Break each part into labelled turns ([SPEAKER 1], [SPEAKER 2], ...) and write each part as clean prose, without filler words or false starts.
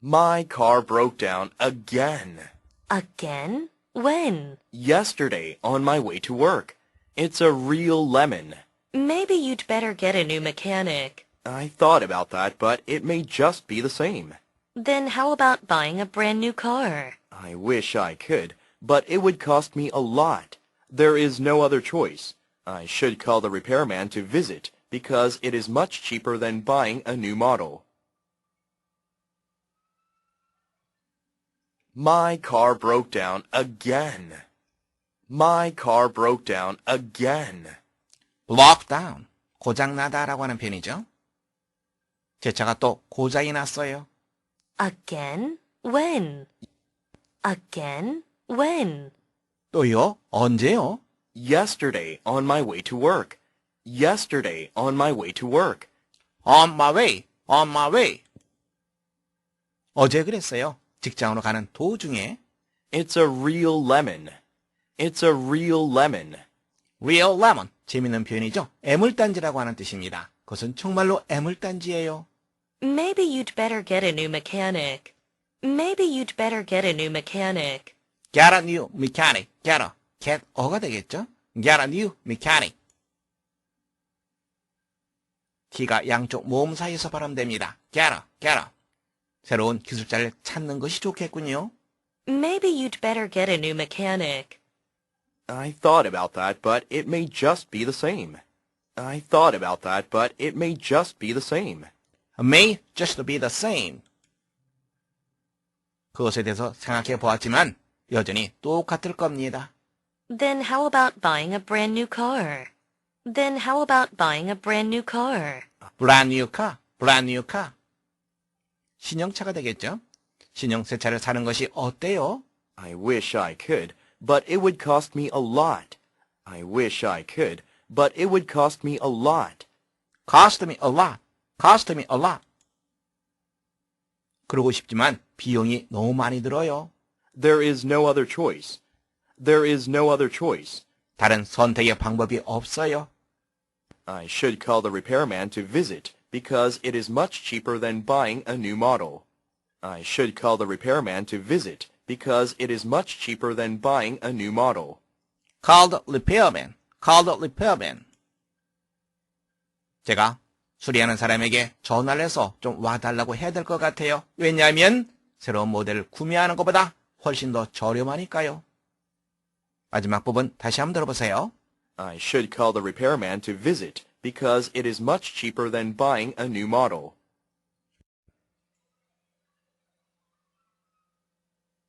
[SPEAKER 1] My car broke down again.
[SPEAKER 2] Again? When?
[SPEAKER 1] Yesterday on my way to work. It's a real lemon.
[SPEAKER 2] Maybe you'd better get a new mechanic.
[SPEAKER 1] I thought about that, but it may just be the same.
[SPEAKER 2] Then how about buying a brand new car?
[SPEAKER 1] I wish I could, but it would cost me a lot. There is no other choice. I should call the repairman to visit because it is much cheaper than buying a new model. My car broke down again. My car broke down again.
[SPEAKER 3] broke down, 고장나다라고 하는 표현이죠. 제 차가 또 고장이 났어요.
[SPEAKER 2] Again? When? Again? When?
[SPEAKER 3] 또요? 언제요?
[SPEAKER 1] Yesterday on my way to work. Yesterday on my way to work.
[SPEAKER 3] On my way, on my way. 어제 그랬어요. 직장으로 가는 도중에.
[SPEAKER 1] It's a real lemon. It's a real lemon.
[SPEAKER 3] real lemon, 재밌는 표현이죠. 애물단지라고 하는 뜻입니다. 그것은 정말로 애물단지예요.
[SPEAKER 2] Maybe you'd better get a new mechanic. Maybe you'd better get a new mechanic.
[SPEAKER 3] get a new mechanic, get 어가 되겠죠? get a new mechanic. T가 양쪽 모음 사이에서 발음됩니다. get a. 새로운 기술자를 찾는 것이 좋겠군요.
[SPEAKER 2] Maybe you'd better get a new mechanic.
[SPEAKER 1] I thought about that, but it may just be the same. I thought about that, but it may just be the same.
[SPEAKER 3] may just be the same. 그것에 대해서 생각해 보았지만 여전히 똑같을 겁니다.
[SPEAKER 2] Then how about buying a brand new car? Then how about buying a brand new car?
[SPEAKER 3] brand new car, brand new car. 신형차가 되겠죠? 신형 새 차를 사는 것이 어때요?
[SPEAKER 1] I wish I could, but it would cost me a lot. I wish I could, but it would cost me a lot.
[SPEAKER 3] cost me a lot, cost me a lot. 그러고 싶지만 비용이 너무 많이 들어요.
[SPEAKER 1] There is no other choice. There is no other choice.
[SPEAKER 3] 다른 선택의 방법이 없어요.
[SPEAKER 1] I should call the repairman to visit because it is much cheaper than buying a new model. I should call the repairman to visit because it is much cheaper than buying a new model.
[SPEAKER 3] call the repairman, call the repairman. 제가 수리하는 사람에게 전화를 해서 좀 와달라고 해야 될 것 같아요. 왜냐하면 새로운 모델을 구매하는 것보다 훨씬 더 저렴하니까요. 마지막 부분 다시 한번 들어보세요.
[SPEAKER 1] I should call the repairman to visit because it is much cheaper than buying a new model.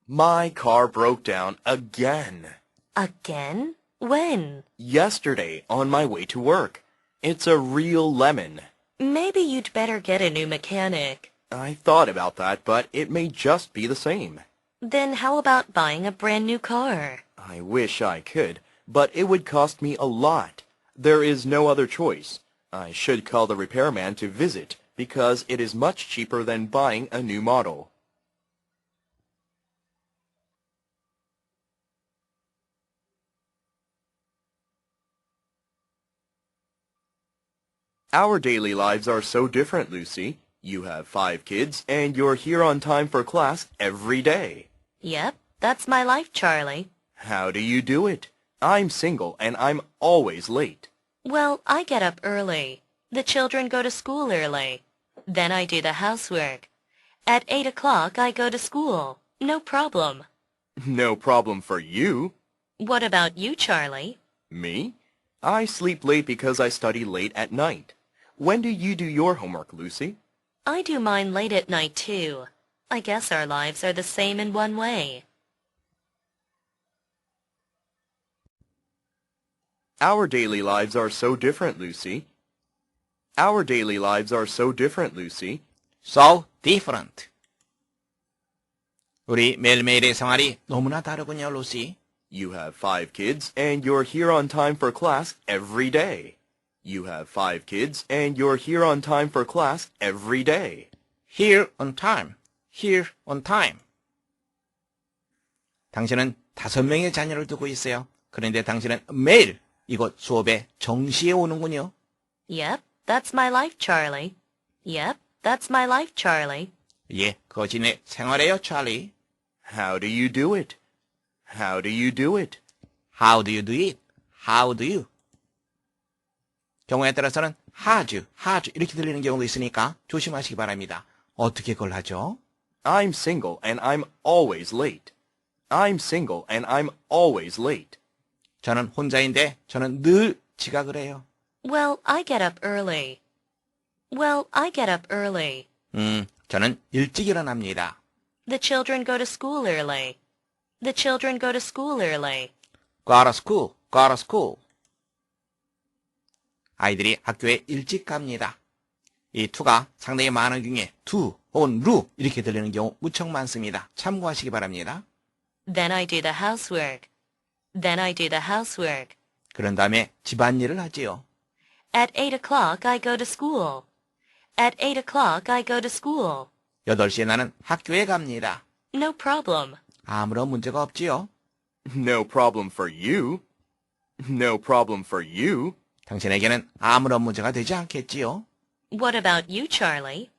[SPEAKER 1] My car broke down again.
[SPEAKER 2] Again? When?
[SPEAKER 1] Yesterday on my way to work. It's a real lemon.
[SPEAKER 2] Maybe you'd better get a new mechanic.
[SPEAKER 1] I thought about that, but it may just be the same.
[SPEAKER 2] Then how about buying a brand new car?
[SPEAKER 1] I wish I could, but it would cost me a lot. There is no other choice. I should call the repairman to visit because it is much cheaper than buying a new model. Our daily lives are so different, Lucy. You have 5 kids, and you're here on time for class every day.
[SPEAKER 2] Yep, that's my life, Charlie.
[SPEAKER 1] How do you do it? I'm single, and I'm always late.
[SPEAKER 2] Well, I get up early. The children go to school early. Then I do the housework. At 8 o'clock, I go to school. No problem.
[SPEAKER 1] No problem for you.
[SPEAKER 2] What about you, Charlie?
[SPEAKER 1] Me? I sleep late because I study late at night. When do you do your homework, Lucy?
[SPEAKER 2] I do mine late at night, too. I guess our lives are the same in one way.
[SPEAKER 1] Our daily lives are so different, Lucy. Our daily lives are so different, Lucy.
[SPEAKER 3] so different. 우리 매일매일의 생활이 너무나 다르군요, 루시.
[SPEAKER 1] You have 5 kids, and you're here on time for class every day. You have 5 kids, and you're here on time for class every day.
[SPEAKER 3] here on time, here on time. 당신은 5명의 자녀를 두고 있어요. 그런데 당신은 매일 이곳 수업에 정시에 오는군요.
[SPEAKER 2] Yep, that's my life, Charlie. Yep, that's my life, Charlie.
[SPEAKER 3] 예, 그것이 내 생활이에요, 찰리.
[SPEAKER 1] How do you do it? How do you do it?
[SPEAKER 3] How do you do it? How do you? 경우에 따라서는 하주 이렇게 들리는 경우도 있으니까 조심하시기 바랍니다. 어떻게 그걸 하죠?
[SPEAKER 1] I'm single and I'm always late. I'm single and I'm always late.
[SPEAKER 3] 저는 혼자인데 저는 늘 지각을 해요.
[SPEAKER 2] Well, I get up early. Well, I get up early.
[SPEAKER 3] 저는 일찍 일어납니다.
[SPEAKER 2] The children go to school early. The children go to school early.
[SPEAKER 3] Go to school, go to school. 아이들이 학교에 일찍 갑니다. 이 to가 상당히 많은 중에 to 혹은 루 이렇게 들리는 경우 무척 많습니다. 참고하시기 바랍니다.
[SPEAKER 2] Then I do the housework. Then I do the housework.
[SPEAKER 3] 그런 다음에 집안일을 하지요.
[SPEAKER 2] At 8 o'clock I go to school. At 8 o'clock I go to school.
[SPEAKER 3] 8시에 나는 학교에 갑니다.
[SPEAKER 2] No problem.
[SPEAKER 3] 아무런 문제가 없지요.
[SPEAKER 1] No problem for you. No problem for you.
[SPEAKER 3] 당신에게는 아무런 문제가 되지 않겠지요.
[SPEAKER 2] What about you, Charlie?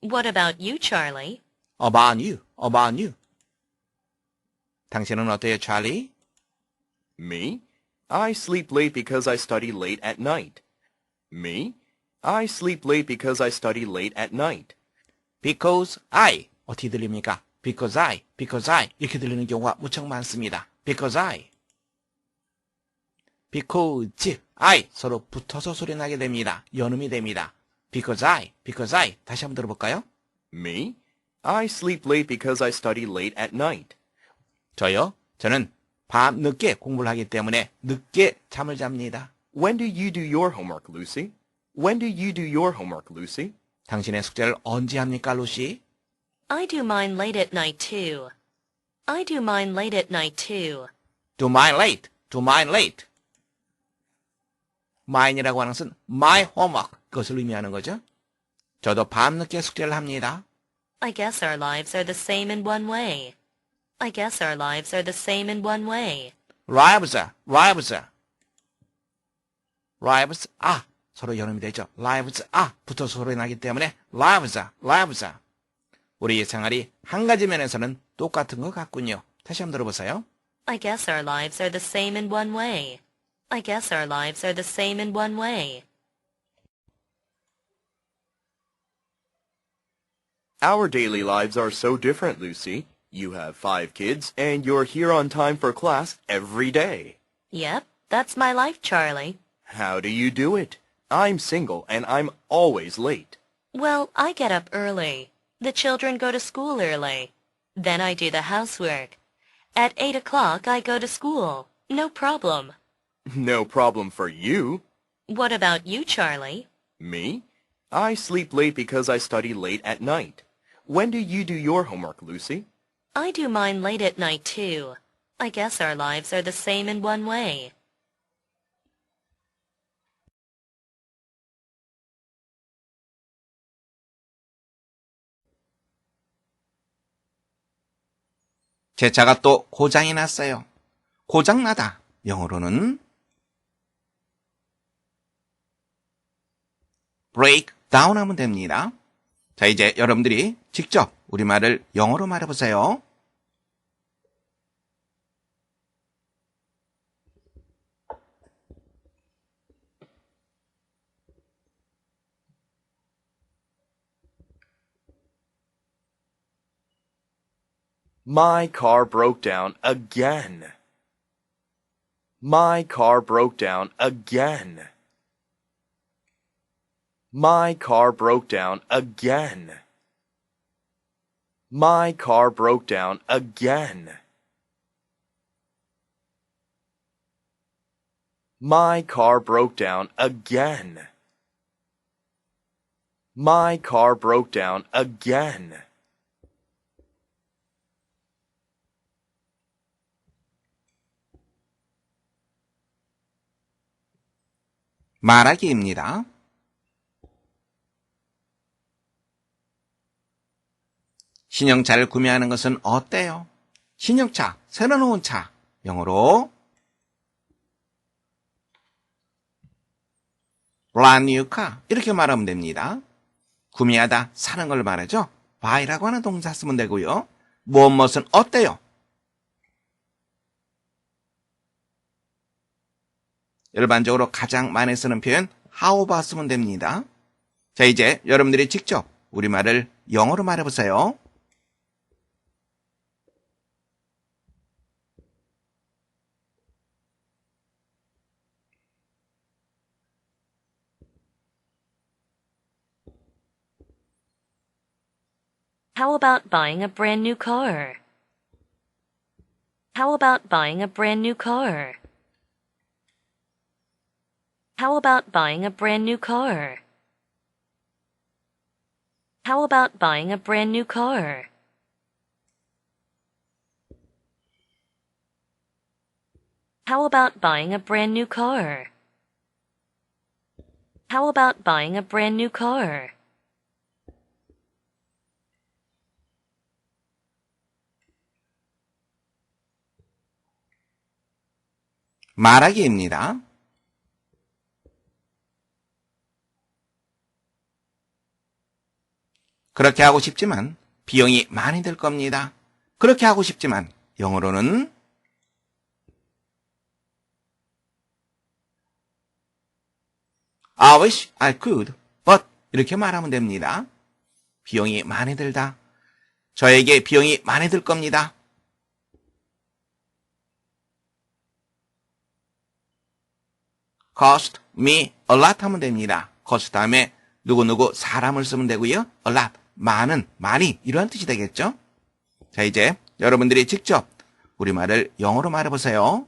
[SPEAKER 2] What about you, Charlie?
[SPEAKER 3] About you, about you. 당신은 어때요, 찰리?
[SPEAKER 1] Me? I sleep late because I study late at night. Me? I sleep late because I study late at night.
[SPEAKER 3] Because I. 어떻게 들립니까? Because I 이렇게 들리는 경우가 무척 많습니다. Because I. Because I 서로 붙어서 소리 나게 됩니다. 연음이 됩니다. Because I. 다시 한번 들어볼까요?
[SPEAKER 1] Me? I sleep late because I study late at night.
[SPEAKER 3] 저요? 저는 밤 늦게 공부를 하기 때문에 늦게 잠을 잡니다.
[SPEAKER 1] When do you do your homework, Lucy? When do you do your homework, Lucy?
[SPEAKER 3] 당신의 숙제를 언제 합니까, 루시?
[SPEAKER 2] I do mine late at night too. I do mine late at night too.
[SPEAKER 3] Do mine late. mine이라고 하는 것은 my homework. 그것을 의미하는 거죠. 저도 밤늦게 숙제를 합니다.
[SPEAKER 2] I guess our lives are the same in one way. I guess our lives are the same in one way.
[SPEAKER 3] lives 서로 연음이 되죠. lives 붙어서 소리 나기 때문에 lives. 우리의 생활이 한 가지 면에서는 똑같은 것 같군요. 다시 한번 들어보세요.
[SPEAKER 2] I guess our lives are the same in one way. I guess our lives are the same in one way.
[SPEAKER 1] Our daily lives are so different, Lucy. You have 5 kids, and you're here on time for class every day.
[SPEAKER 2] Yep, that's my life, Charlie.
[SPEAKER 1] How do you do it? I'm single, and I'm always late.
[SPEAKER 2] Well, I get up early. The children go to school early. Then I do the housework. At 8 o'clock I go to school. No problem.
[SPEAKER 1] No problem for you.
[SPEAKER 2] What about you, Charlie?
[SPEAKER 1] Me? I sleep late because I study late at night. When do you do your homework, Lucy?
[SPEAKER 2] I do mine late at night too. I guess our lives are the same in one way.
[SPEAKER 3] 제 차가 또 고장이 났어요. 고장나다. 영어로는 break down 하면 됩니다. 자, 이제 여러분들이 직접 우리말을 영어로 말해보세요.
[SPEAKER 1] My car broke down again. My car broke down again. My car broke down again. My car broke down again. My car broke down again. My car broke down again.
[SPEAKER 3] 말하기입니다. 신형차를 구매하는 것은 어때요? 신형차, 새로 나온 차. 영어로 brand new car 이렇게 말하면 됩니다. 구매하다, 사는 걸 말하죠. by라고 하는 동사 쓰면 되고요. 무엇은 어때요? 일반적으로 가장 많이 쓰는 표현 how about 쓰면 됩니다. 자, 이제 여러분들이 직접 우리말을 영어로 말해보세요.
[SPEAKER 2] How about buying a brand new car? How about buying a brand new car? How about buying a brand new car? How about buying a brand new car? How about buying a brand new car? How about buying a brand new car?
[SPEAKER 3] 말하기입니다. 그렇게 하고 싶지만 비용이 많이 들 겁니다. 그렇게 하고 싶지만 영어로는 I wish I could, but 이렇게 말하면 됩니다. 비용이 많이 들다. 저에게 비용이 많이 들 겁니다. cost me a lot 하면 됩니다. cost 다음에 누구누구 사람을 쓰면 되고요. a lot, 많은, 많이 이런 뜻이 되겠죠. 자, 이제 여러분들이 직접 우리말을 영어로 말해보세요.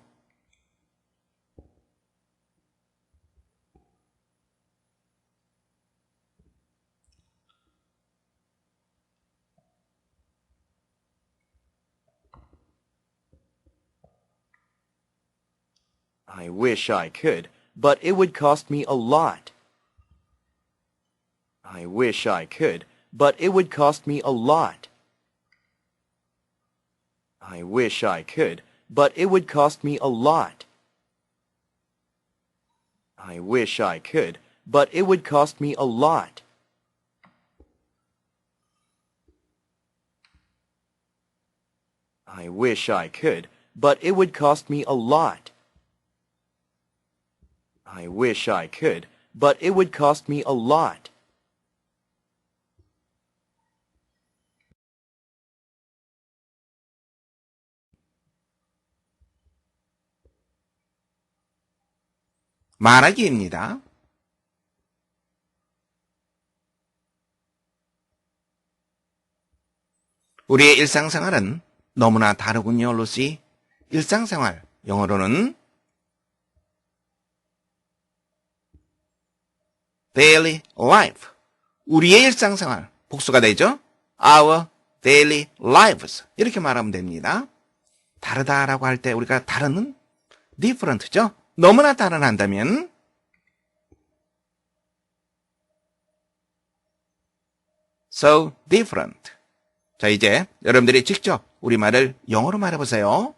[SPEAKER 1] I wish I could, but it would cost me a lot. I wish I could, but it would cost me a lot. I wish I could, but it would cost me a lot. I wish I could, but it would cost me a lot. I wish I could, but it would cost me a lot. I wish I could, but it would cost me a lot.
[SPEAKER 3] 말하기입니다. 우리의 일상생활은 너무나 다르군요, 루시. 일상생활, 영어로는 daily life, 우리의 일상생활, 복수가 되죠? Our daily lives, 이렇게 말하면 됩니다. 다르다라고 할 때 우리가 다르는 different죠? 너무나 다른 한다면 so different. 자, 이제 여러분들이 직접 우리말을 영어로 말해보세요.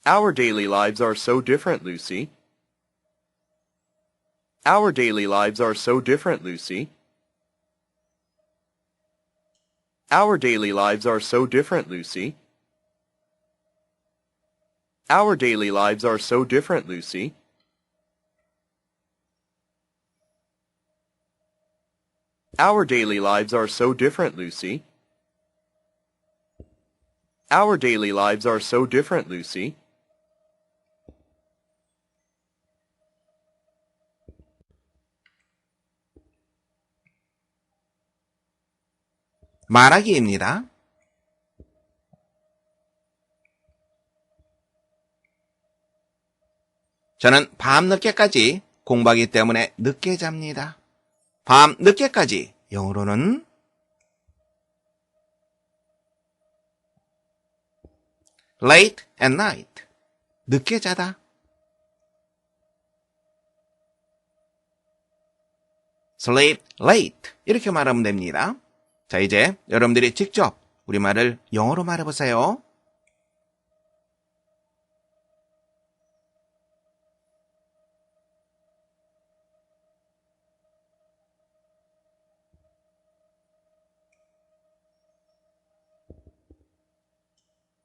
[SPEAKER 1] Our daily lives are so different, Lucy. Our daily lives are so different, Lucy. Our daily lives are so different, Lucy. Our daily lives are so different, Lucy. Our daily lives are so different, Lucy. Our daily lives are so different, Lucy.
[SPEAKER 3] 말하기입니다. 저는 밤 늦게까지 공부하기 때문에 늦게 잡니다. 밤 늦게까지 영어로는 late at night, 늦게 자다. sleep late, 이렇게 말하면 됩니다. 자, 이제 여러분들이 직접 우리말을 영어로 말해보세요.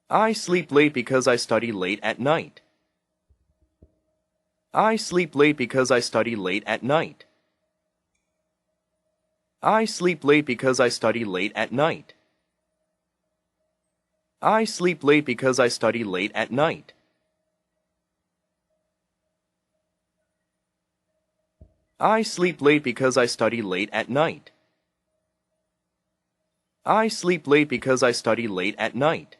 [SPEAKER 1] I sleep late because I study late at night. I sleep late because I study late at night. I sleep late because I study late at night. I sleep late because I study late at night. I sleep late because I study late at night. I sleep late because I study late at night.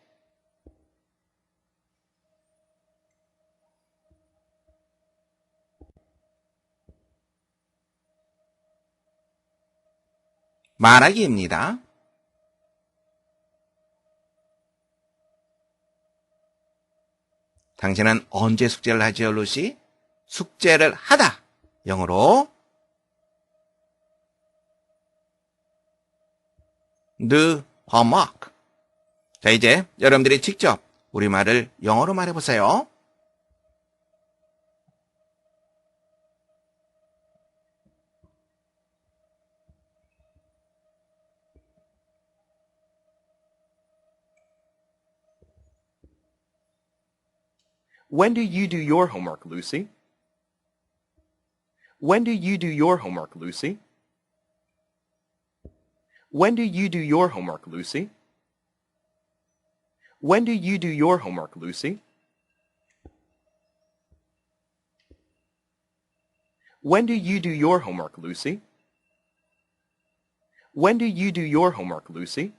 [SPEAKER 3] 말하기입니다. 당신은 언제 숙제를 하지요, 루시? 숙제를 하다. 영어로 do homework. 자, 이제 여러분들이 직접 우리말을 영어로 말해보세요.
[SPEAKER 1] When do you do your homework, Lucy? When do you do your homework, Lucy? When do you do your homework, Lucy? When do you do your homework, Lucy? When do you do your homework, Lucy? When do you do your homework, Lucy?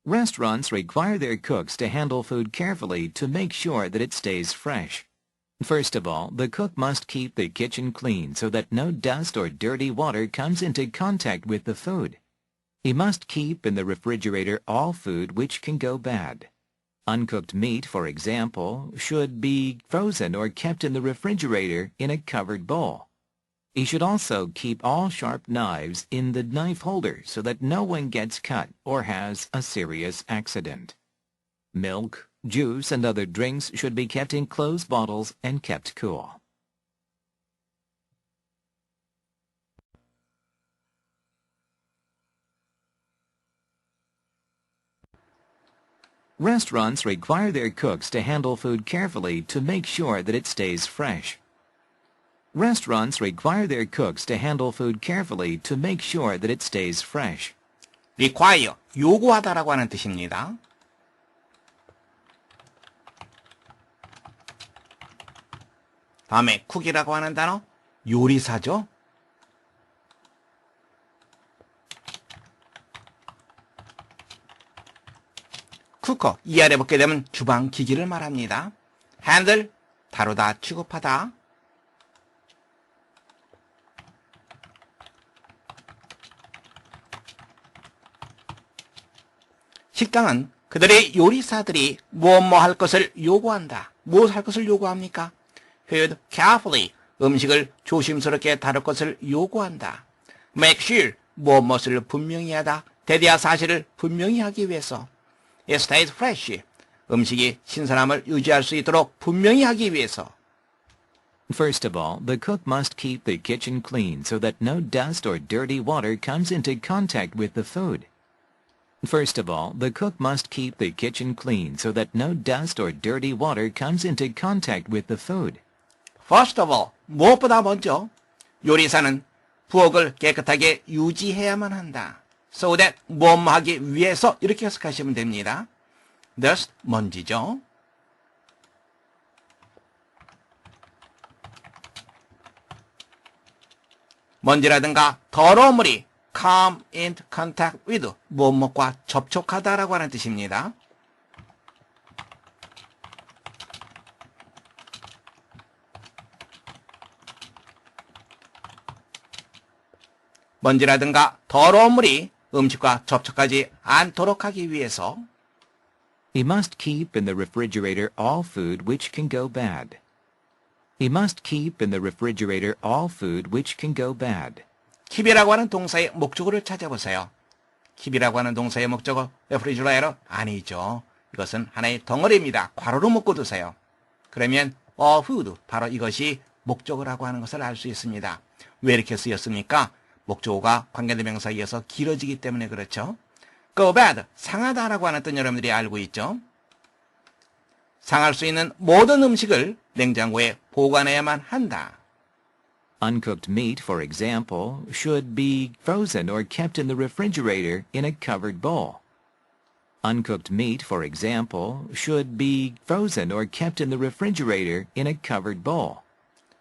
[SPEAKER 4] Restaurants require their cooks to handle food carefully to make sure that it stays fresh. First of all, the cook must keep the kitchen clean so that no dust or dirty water comes into contact with the food. He must keep in the refrigerator all food which can go bad. Uncooked meat, for example, should be frozen or kept in the refrigerator in a covered bowl. He should also keep all sharp knives in the knife holder so that no one gets cut or has a serious accident. Milk, juice, and other drinks should be kept in closed bottles and kept cool. Restaurants require their cooks to handle food carefully to make sure that it stays fresh. Restaurants require their cooks to handle food carefully to make sure that it stays fresh.
[SPEAKER 3] require, 요구하다라고 하는 뜻입니다. 다음에 쿡이라고 하는 단어, 요리사죠. 쿠커, 이 아래 붙게 되면 주방 기기를 말합니다. 핸들, 다루다, 취급하다. 식당은 그들의 요리사들이 무엇 할 것을 요구한다. 무엇 할 것을 요구합니까? Food carefully, 음식을 조심스럽게 다룰 것을 요구한다. Make sure, 무엇을 분명히 하다. 대대한 사실을 분명히 하기 위해서. It stays fresh, 음식이 신선함을 유지할 수 있도록 분명히 하기 위해서.
[SPEAKER 4] First of all, the cook must keep the kitchen clean so that no dust or dirty water comes into contact with the food. First of all, the cook must keep the kitchen clean so that no dust or dirty water comes into contact with the food.
[SPEAKER 3] First of all, 무엇보다 먼저 요리사는 부엌을 깨끗하게 유지해야만 한다. So that, 무엇 하기 위해서 이렇게 해석하시면 됩니다. Dust, 먼지죠. 먼지라든가 더러운 물이 come into contact with, 무엇과 접촉하다라고 하는 뜻입니다. 먼지라든가 더러운 물이 음식과 접촉하지 않도록 하기 위해서.
[SPEAKER 4] He must keep in the refrigerator all food which can go bad. He must keep in the refrigerator all food which can go bad.
[SPEAKER 3] keep이라고 하는 동사의 목적어를 찾아보세요. keep이라고 하는 동사의 목적어 refrigerator 아니죠. 이것은 하나의 덩어리입니다. 괄호로 묶어두세요. 그러면 all food 바로 이것이 목적어라고 하는 것을 알 수 있습니다. 왜 이렇게 쓰였습니까? 목적어가 관계대명사에 이어서 길어지기 때문에 그렇죠. go bad 상하다라고 하는 뜻 여러분들이 알고 있죠. 상할 수 있는 모든 음식을 냉장고에 보관해야만 한다.
[SPEAKER 4] Uncooked meat, for example, should be frozen or kept in the refrigerator in a covered bowl. Uncooked meat, for example, should be frozen or kept in the refrigerator in a covered bowl.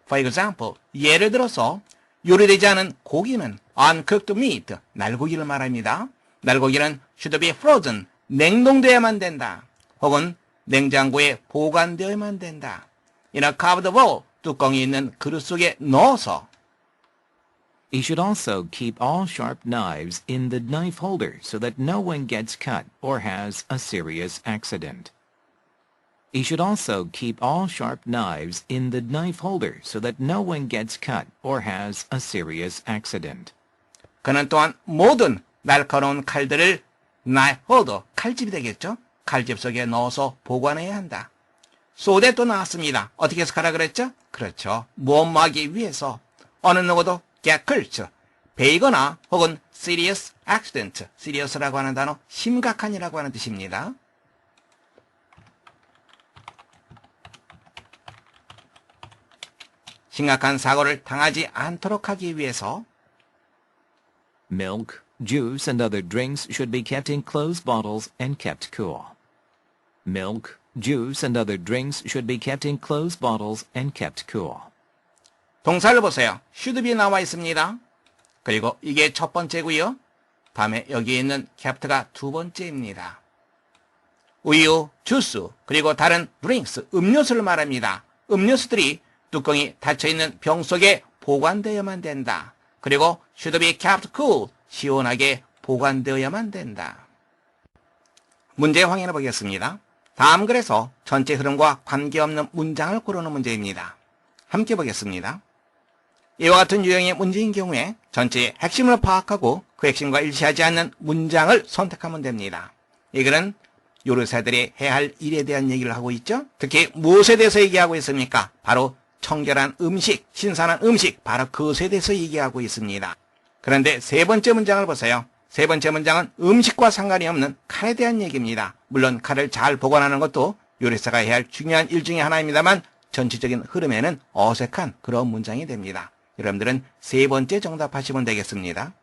[SPEAKER 3] For example, 예를 들어서 요리되지 않은 고기는 uncooked meat, 날고기를 말합니다. 날고기는 should be frozen, 냉동되어야만 된다. 혹은 냉장고에 보관되어야만 된다. In a covered bowl, 뚜껑이 있는 그릇 속에 넣어서.
[SPEAKER 4] He should also keep all sharp knives in the knife holder so that no one gets cut or has a serious accident. He should also keep all sharp knives in the knife holder so that no one gets cut or has a serious accident.
[SPEAKER 3] 그는 또한 모든 날카로운 칼들을 knife holder, 칼집이 되겠죠? 칼집 속에 넣어서 보관해야 한다. so that 또 나왔습니다. 어떻게 해서 가라 그랬죠? 그렇죠. 무엄하기 위해서 어느 누구도 get hurt, 베이거나 혹은 serious accident, serious라고 하는 단어 심각한이라고 하는 뜻입니다. 심각한 사고를 당하지 않도록 하기 위해서
[SPEAKER 4] Milk, juice, and other drinks should be kept in closed bottles and kept cool. Milk, juice, and other drinks should be kept in closed bottles and kept cool.
[SPEAKER 3] 동사를 보세요. should be 나와 있습니다. 그리고 이게 첫 번째고요. 다음에 여기에 있는 kept가 두 번째입니다. 우유, 주스, 그리고 다른 drinks, 음료수를 말합니다. 음료수들이 뚜껑이 닫혀있는 병 속에 보관되어야만 된다. 그리고 should be kept cool, 시원하게 보관되어야만 된다. 문제 확인해 보겠습니다. 다음 글에서 전체 흐름과 관계없는 문장을 고르는 문제입니다. 함께 보겠습니다. 이와 같은 유형의 문제인 경우에 전체의 핵심을 파악하고 그 핵심과 일치하지 않는 문장을 선택하면 됩니다. 이 글은 요리사들이 해야 할 일에 대한 얘기를 하고 있죠. 특히 무엇에 대해서 얘기하고 있습니까? 바로 청결한 음식, 신선한 음식, 바로 그것에 대해서 얘기하고 있습니다. 그런데 세 번째 문장을 보세요. 세 번째 문장은 음식과 상관이 없는 칼에 대한 얘기입니다. 물론 칼을 잘 보관하는 것도 요리사가 해야 할 중요한 일 중에 하나입니다만 전체적인 흐름에는 어색한 그런 문장이 됩니다. 여러분들은 세 번째 정답하시면 되겠습니다.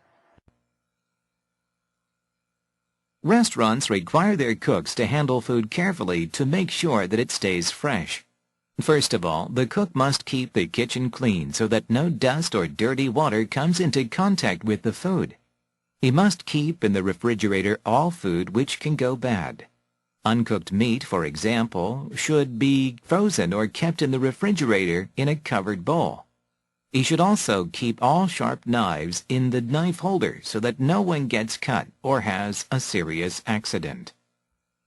[SPEAKER 4] Restaurants require their cooks to handle food carefully to make sure that it stays fresh. First of all, the cook must keep the kitchen clean so that no dust or dirty water comes into contact with the food. He must keep in the refrigerator all food which can go bad. Uncooked meat, for example, should be frozen or kept in the refrigerator in a covered bowl. He should also keep all sharp knives in the knife holder so that no one gets cut or has a serious accident.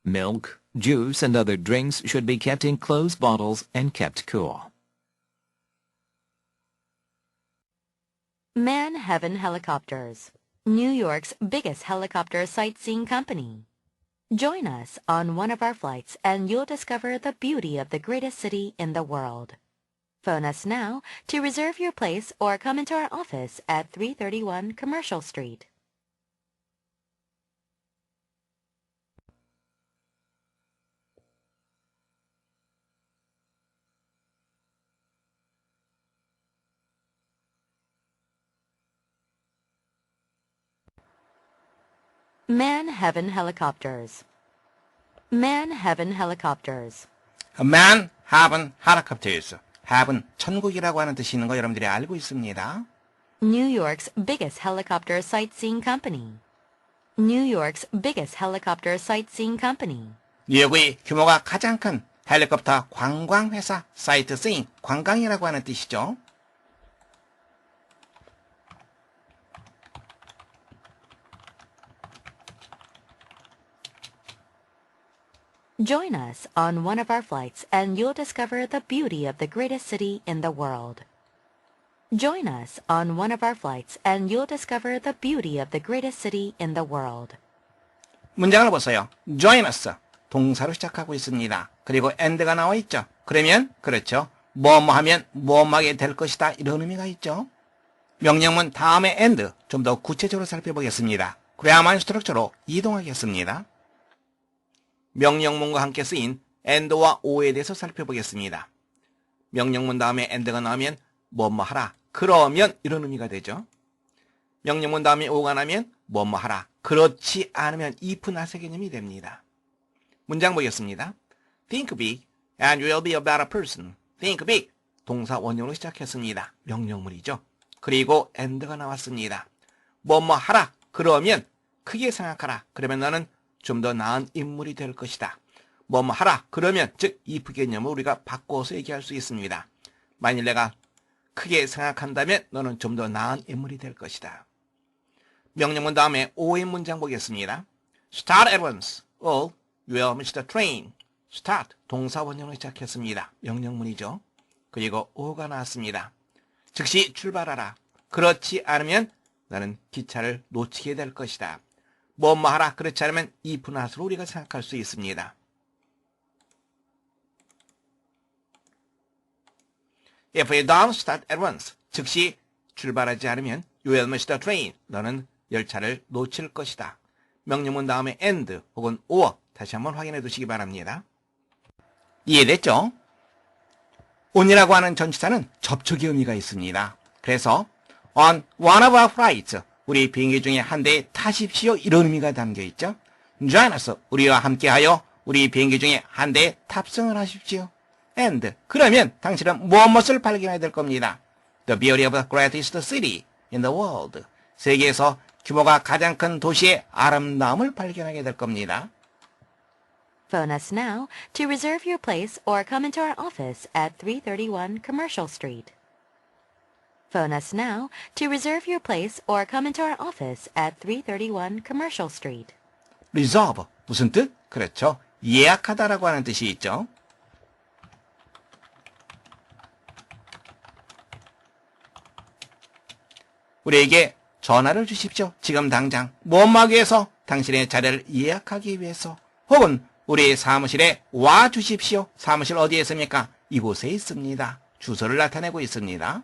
[SPEAKER 4] Milk, juice, and other drinks should be kept in closed bottles and kept cool.
[SPEAKER 2] Manhattan Helicopters, New York's biggest helicopter sightseeing company. Join us on one of our flights and you'll discover the beauty of the greatest city in the world. Phone us now to reserve your place or come into our office at 331 Commercial Street. Manhattan Helicopters. Manhattan Helicopters.
[SPEAKER 3] Manhattan Helicopters. Heaven, 천국이라고 하는 뜻이 있는 거 여러분들이 알고 있습니다.
[SPEAKER 2] New York's biggest helicopter sightseeing company. New York's biggest helicopter sightseeing company.
[SPEAKER 3] 뉴욕의 규모가 가장 큰 헬리콥터 관광회사, 사이트시잉, 관광이라고 하는 뜻이죠.
[SPEAKER 2] Join us on one of our flights and you'll discover the beauty of the greatest city in the world. Join us on one of our flights and you'll discover the beauty of the greatest city in the world.
[SPEAKER 3] 문장을 보세요. Join us. 동사로 시작하고 있습니다. 그리고 and가 나와 있죠. 그러면 그렇죠. 뭐뭐 하면 뭐뭐하게 될 것이다. 이런 의미가 있죠. 명령문 다음에 and 좀 더 구체적으로 살펴보겠습니다. 그래야만 스트럭처로 이동하겠습니다. 명령문과 함께 쓰인 and와 o에 대해서 살펴보겠습니다. 명령문 다음에 and가 나오면 뭐뭐 하라. 그러면 이런 의미가 되죠. 명령문 다음에 o가 나면 뭐뭐 하라. 그렇지 않으면 if not의 개념이 됩니다. 문장 보겠습니다. Think big and you will be a better person. Think big. 동사 원형으로 시작했습니다. 명령문이죠. 그리고 and가 나왔습니다. 뭐뭐 하라. 그러면 크게 생각하라. 그러면 너는 좀 더 나은 인물이 될 것이다. 뭐뭐 하라. 그러면 즉 if 개념을 우리가 바꿔서 얘기할 수 있습니다. 만일 내가 크게 생각한다면 너는 좀 더 나은 인물이 될 것이다. 명령문 다음에 o의 문장 보겠습니다. Start at once. All will miss the train. Start. 동사 원형으로 시작했습니다. 명령문이죠. 그리고 o가 나왔습니다. 즉시 출발하라. 그렇지 않으면 나는 기차를 놓치게 될 것이다. 뭐뭐 하라. 그렇지 않으면 if not으로 우리가 생각할 수 있습니다. If you don't start at once. 즉시 출발하지 않으면 you will miss the train. 너는 열차를 놓칠 것이다. 명령문 다음에 and 혹은 or 다시 한번 확인해 두시기 바랍니다. 이해됐죠? on이라고 하는 전치사는 접촉의 의미가 있습니다. 그래서 on one of our flights 우리 비행기 중에 한 대에 타십시오 이런 의미가 담겨 있죠. join us 우리와 함께하여 우리 비행기 중에 한 대에 탑승을 하십시오. and 그러면 당신은 무엇을 발견하게 될 겁니다. The beauty of the greatest city in the world 세계에서 규모가 가장 큰 도시의 아름다움을 발견하게 될 겁니다.
[SPEAKER 2] Phone us now to reserve your place or come into our office at 331 Commercial Street. Phone us now to reserve your place or come into our office at 331 Commercial Street.
[SPEAKER 3] reserve 무슨 뜻? 그렇죠. 예약하다라고 하는 뜻이 있죠. 우리에게 전화를 주십시오. 지금 당장 뭐하기 위해서 당신의 자리를 예약하기 위해서 혹은 우리 사무실에 와 주십시오. 사무실 어디에 있습니까? 이곳에 있습니다. 주소를 나타내고 있습니다.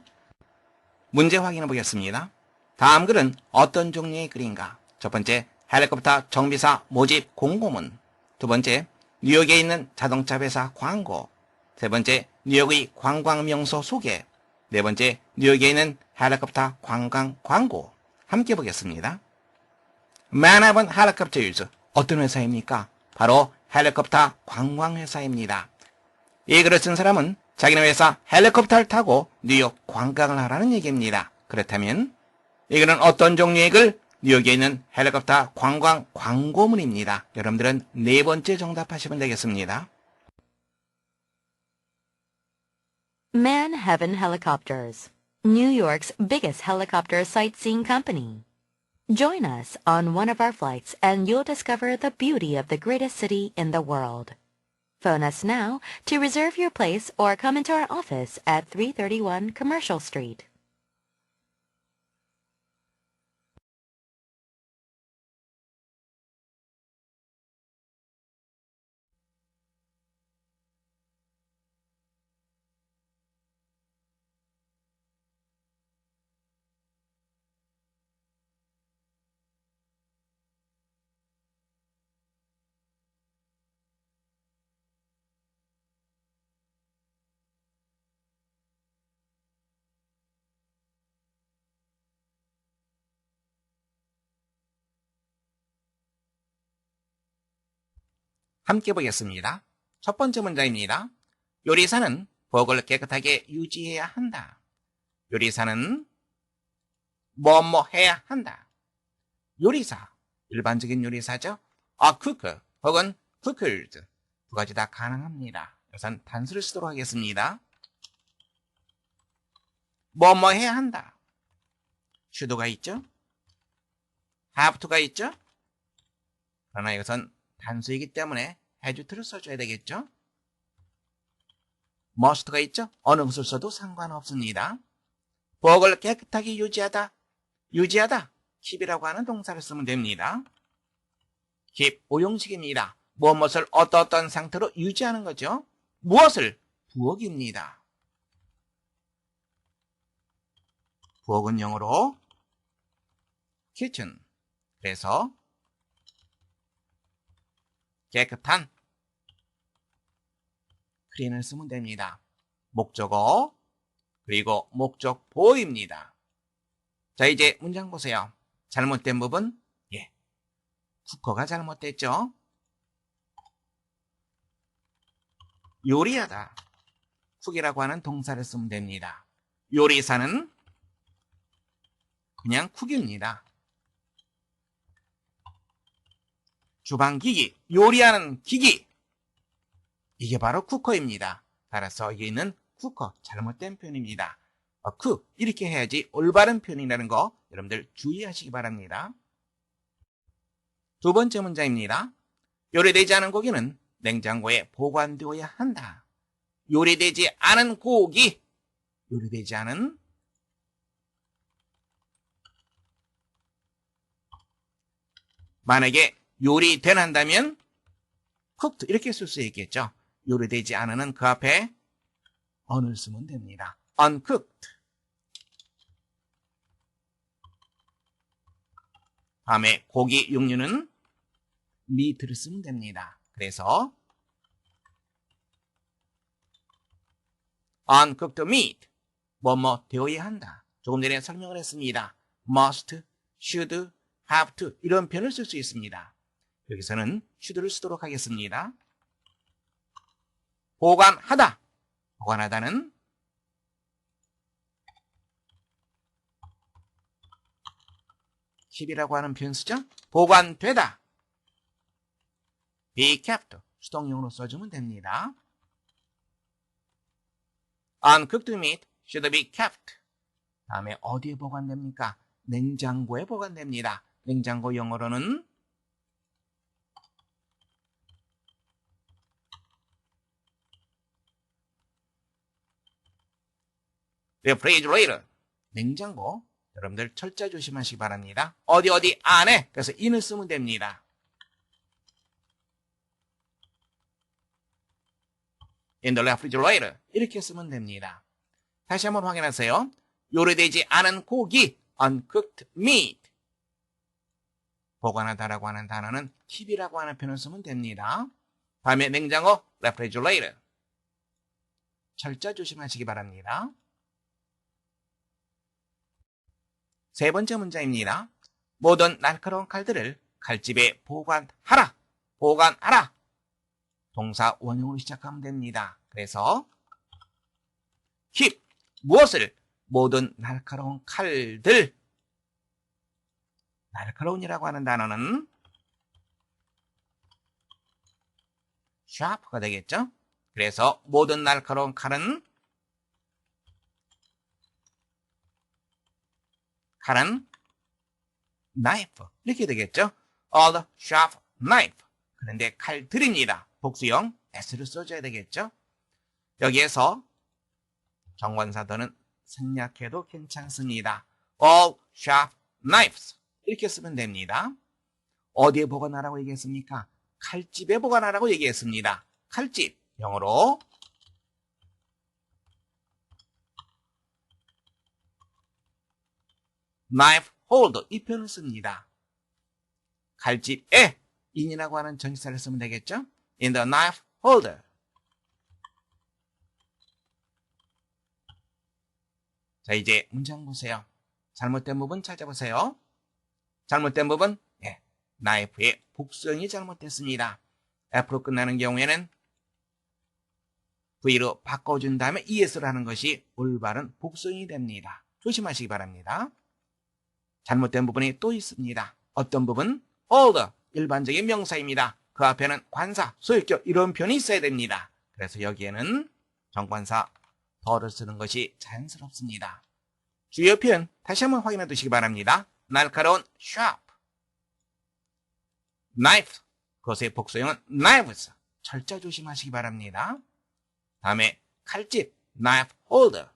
[SPEAKER 3] 문제 확인해 보겠습니다. 다음 글은 어떤 종류의 글인가? 첫 번째, 헬리콥터 정비사 모집 공고문. 두 번째, 뉴욕에 있는 자동차 회사 광고. 세 번째, 뉴욕의 관광명소 소개. 네 번째, 뉴욕에 있는 헬리콥터 관광 광고. 함께 보겠습니다. Manhattan Helicopters. 어떤 회사입니까? 바로 헬리콥터 관광회사입니다. 이 글을 쓴 사람은 자기네 회사 헬리콥터를 타고 뉴욕 관광을 하라는 얘기입니다. 그렇다면 이 글은 어떤 종류의 글? 뉴욕에 있는 헬리콥터 관광 광고문입니다. 여러분들은 네 번째 정답하시면 되겠습니다.
[SPEAKER 2] Manhattan Helicopters, New York's biggest helicopter sightseeing company. Join us on one of our flights and you'll discover the beauty of the greatest city in the world. Phone us now to reserve your place or come into our office at 331 Commercial Street.
[SPEAKER 3] 함께 보겠습니다. 첫 번째 문장입니다. 요리사는 복을 깨끗하게 유지해야 한다. 요리사는 뭐뭐 해야 한다. 요리사, 일반적인 요리사죠. A cook 혹은 cookers 두 가지 다 가능합니다. 우선 단수를 쓰도록 하겠습니다. 뭐뭐 해야 한다. should가 있죠. have to가 있죠. 그러나 이것은 단수이기 때문에 해주트를 써줘야 되겠죠? must가 있죠? 어느 것을 써도 상관없습니다. 부엌을 깨끗하게 유지하다. 유지하다. keep이라고 하는 동사를 쓰면 됩니다. keep, 오용식입니다. 무엇을 어떤 상태로 유지하는 거죠? 무엇을? 부엌입니다. 부엌은 영어로 kitchen. 그래서 깨끗한 clean을 쓰면 됩니다. 목적어 그리고 목적보입니다. 자, 이제 문장 보세요. 잘못된 부분 쿠커가 잘못됐죠. 요리하다. 쿡이라고 하는 동사를 쓰면 됩니다. 요리사는 그냥 쿡입니다. 주방기기, 요리하는 기기. 이게 바로 쿠커입니다. 따라서 여기 있는 쿠커, 잘못된 표현입니다. 쿡, 이렇게 해야지 올바른 표현이라는 거 여러분들 주의하시기 바랍니다. 두 번째 문장입니다. 요리되지 않은 고기는 냉장고에 보관되어야 한다. 요리되지 않은 고기, 요리되지 않은 만약에 요리된 한다면 cooked 이렇게 쓸 수 있겠죠. 요리되지 않은 그 앞에 on을 쓰면 됩니다. uncooked. 다음에 고기 육류는 meat를 쓰면 됩니다. 그래서 uncooked meat 뭐뭐 되어야 한다. 조금 전에 설명을 했습니다. must, should, have to 이런 표현을 쓸 수 있습니다. 여기서는 should를 쓰도록 하겠습니다. 보관하다. 보관하다는 keep이라고 하는 표현 쓰죠. 보관되다. be kept. 수동용으로 써주면 됩니다. uncooked meat should be kept. 다음에 어디에 보관됩니까? 냉장고에 보관됩니다. 냉장고 영어로는 refrigerator. 냉장고. 여러분들 철자 조심하시기 바랍니다. 어디 안에. 그래서 in을 쓰면 됩니다. in the refrigerator. 이렇게 쓰면 됩니다. 다시 한번 확인하세요. 요리되지 않은 고기 uncooked meat. 보관하다라고 하는 단어는 keep이라고 하는 표현을 쓰면 됩니다. 다음에 냉장고 refrigerator. 철자 조심하시기 바랍니다. 세 번째 문장입니다. 모든 날카로운 칼들을 칼집에 보관하라. 보관하라. 동사 원형으로 시작하면 됩니다. 그래서 keep 무엇을? 모든 날카로운 칼들. 날카로운이라고 하는 단어는 sharp가 되겠죠? 그래서 모든 날카로운 칼은 knife 이렇게 되겠죠? all the sharp knife. 그런데 칼들입니다. 복수형 s를 써줘야 되겠죠? 여기에서 정관사도는 생략해도 괜찮습니다. all sharp knives 이렇게 쓰면 됩니다. 어디에 보관하라고 얘기했습니까? 칼집에 보관하라고 얘기했습니다. 칼집 영어로 knife hold 이 표현을 씁니다. 칼집에 in이라고 하는 전치사를 쓰면 되겠죠? in the knife holder. 자, 이제 문장 보세요. 잘못된 부분 찾아보세요. 잘못된 부분, knife의 복수형이 잘못됐습니다. F로 끝나는 경우에는 V로 바꿔준 다음에 ES를 하는 것이 올바른 복수형이 됩니다. 조심하시기 바랍니다. 잘못된 부분이 또 있습니다. 어떤 부분? hold, 일반적인 명사입니다. 그 앞에는 관사, 소유격 이런 표현이 있어야 됩니다. 그래서 여기에는 정관사 더를 쓰는 것이 자연스럽습니다. 주요 표현 다시 한번 확인해 두시기 바랍니다. 날카로운 sharp, knife, 그것의 복수형은 knives, 철저 조심하시기 바랍니다. 다음에 칼집, knife holder.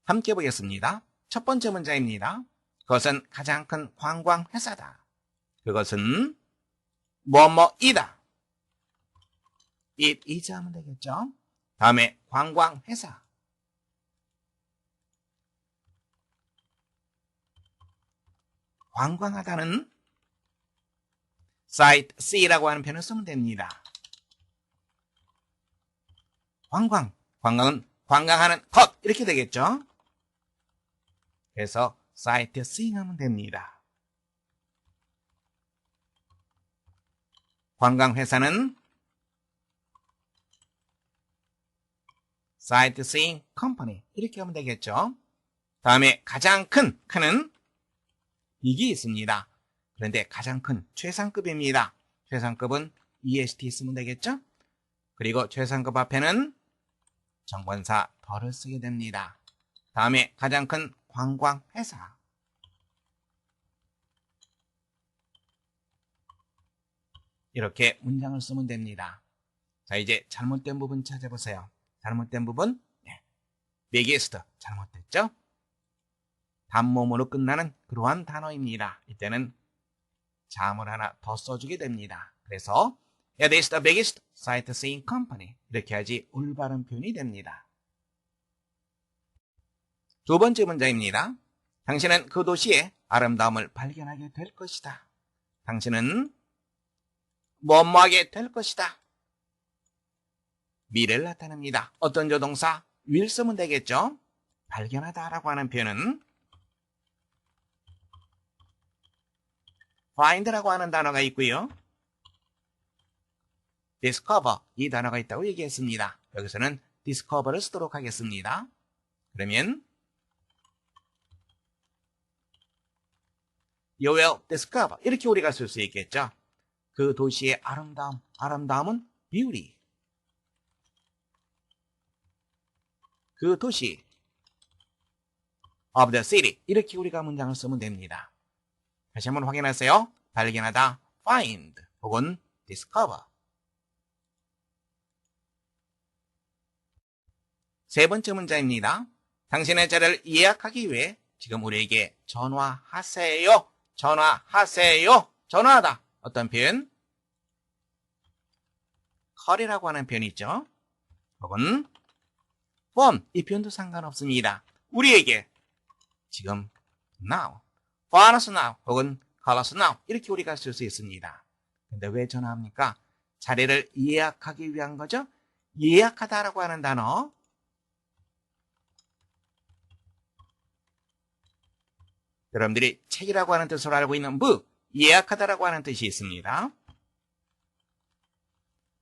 [SPEAKER 3] 함께 보겠습니다. 첫 번째 문장입니다. 그것은 가장 큰 관광회사다. 그것은 뭐뭐이다. it is 하면 되겠죠. 다음에 관광회사. 관광하다는 sightsee라고 하는 표현을 쓰면 됩니다. 관광은 관광하는 것 이렇게 되겠죠. 그래서 sightseeing 하면 됩니다. 관광회사는 sightseeing company 이렇게 하면 되겠죠. 다음에 가장 큰은 빅이 있습니다. 그런데 가장 큰 최상급입니다. 최상급은 EST 쓰면 되겠죠. 그리고 최상급 앞에는 정관사 더를 쓰게 됩니다. 다음에 가장 큰 관광회사. 이렇게 문장을 쓰면 됩니다. 자, 이제 잘못된 부분 찾아보세요. 잘못된 부분, biggest 잘못됐죠? 단모모로 끝나는 그러한 단어입니다. 이때는 자음을 하나 더 써주게 됩니다. 그래서 It is the biggest sightseeing company. 이렇게 하지 올바른 표현이 됩니다. 두 번째 문장입니다. 당신은 그 도시의 아름다움을 발견하게 될 것이다. 당신은 뭐뭐하게 될 것이다. 미래를 나타냅니다. 어떤 조동사? will 쓰면 되겠죠. 발견하다라고 하는 표현은 find라고 하는 단어가 있고요. discover 이 단어가 있다고 얘기했습니다. 여기서는 discover를 쓰도록 하겠습니다. 그러면 you will discover 이렇게 우리가 쓸 수 있겠죠. 그 도시의 아름다움은 beauty. 그 도시 of the city 이렇게 우리가 문장을 쓰면 됩니다. 다시 한번 확인하세요. 발견하다 find 혹은 discover. 세 번째 문장입니다. 당신의 자리를 예약하기 위해 지금 우리에게 전화하세요. 전화하세요. 전화하다. 어떤 표현? call이라고 하는 표현이 있죠. 혹은 phone 이 표현도 상관없습니다. 우리에게 지금 now, phone us now 혹은 call us now 이렇게 우리가 쓸 수 있습니다. 근데 왜 전화합니까? 자리를 예약하기 위한 거죠. 예약하다라고 하는 단어 여러분들이 책이라고 하는 뜻으로 알고 있는 book, 예약하다라고 하는 뜻이 있습니다.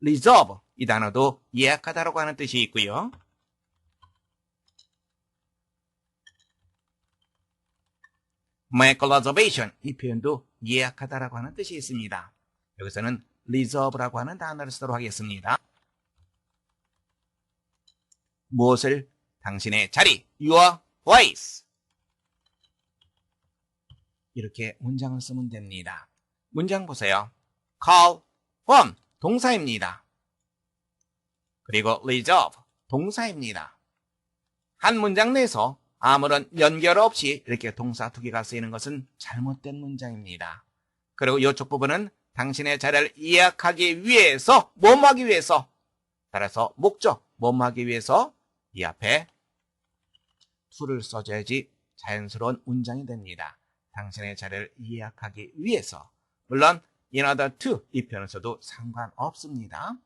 [SPEAKER 3] reserve 이 단어도 예약하다라고 하는 뜻이 있고요. make reservation 이 표현도 예약하다라고 하는 뜻이 있습니다. 여기서는 reserve라고 하는 단어를 쓰도록 하겠습니다. 무엇을 당신의 자리, your place. 이렇게 문장을 쓰면 됩니다. 문장 보세요. call home 동사입니다. 그리고 reserve 동사입니다. 한 문장 내에서 아무런 연결 없이 이렇게 동사 두 개가 쓰이는 것은 잘못된 문장입니다. 그리고 이쪽 부분은 당신의 자리를 예약하기 위해서, 뭐하기 위해서, 따라서 목적, 뭐하기 위해서 이 앞에 to를 써줘야지 자연스러운 문장이 됩니다. 당신의 자리를 예약하기 위해서. 물론 in order to 이 표현을 써도 상관없습니다.